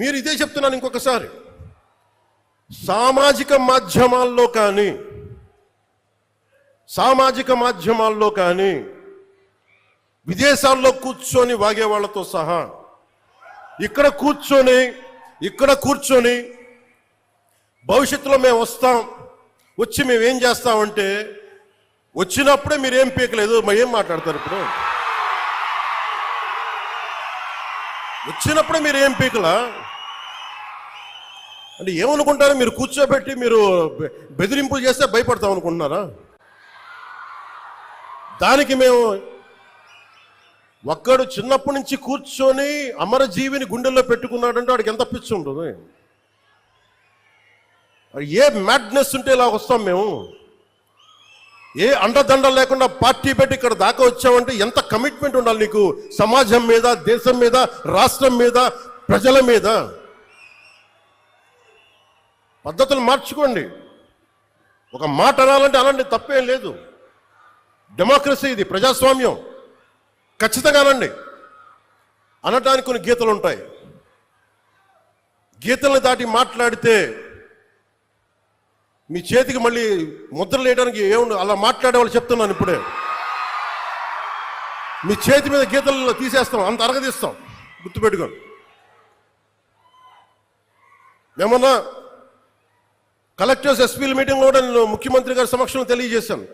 మీరు ఇదే చెప్తున్నాను ఇంకొకసారి. సామాజిక మాధ్యమాల్లో కానీ విదేశాల్లో కూర్చొని వాగే వాళ్ళతో సహా ఇక్కడ కూర్చొని భవిష్యత్తులో మేము వస్తాం, వచ్చి మేము ఏం చేస్తామంటే వచ్చినప్పుడే మీరేం పీకలేదు, ఏం మాట్లాడతారు? ఇప్పుడు వచ్చినప్పుడే మీరు ఏం పీకలా అంటే ఏమనుకుంటారు? మీరు కూర్చోబెట్టి మీరు బెదిరింపులు చేస్తే భయపడతాం అనుకుంటున్నారా? దానికి మేము ఒక్కడు చిన్నప్పటి నుంచి కూర్చొని అమరజీవిని గుండెల్లో పెట్టుకున్నాడంటే వాడికి ఎంత పిచ్చి ఉంటుంది? ఏ మ్యాడ్నెస్ ఉంటే ఇలా వస్తాం మేము? ఏ అండదండ లేకుండా పార్టీ పెట్టి ఇక్కడ దాకా వచ్చామంటే ఎంత కమిట్మెంట్ ఉండాలి నీకు సమాజం మీద, దేశం మీద, రాష్ట్రం మీద, ప్రజల మీద? పద్ధతులు మార్చుకోండి. ఒక మాట అనాలంటే అలాంటి తప్పేం లేదు. డెమోక్రసీ ఇది, ప్రజాస్వామ్యం. ఖచ్చితంగా అనండి. అనటానికి కొన్ని గీతలు ఉంటాయి. గీతలను దాటి మాట్లాడితే మీ చేతికి మళ్ళీ ముద్రలు వేయడానికి ఏముంది? అలా మాట్లాడే వాళ్ళు చెప్తున్నాను ఇప్పుడే. మీ చేతి మీద గీతలు తీసేస్తాం, అంత అరగదీస్తాం, గుర్తుపెట్టుకోండి. ఏమన్నా కలెక్టర్స్ ఎస్పీల మీటింగ్లో కూడా నేను ముఖ్యమంత్రి గారి సమక్షంలో తెలియజేశాను.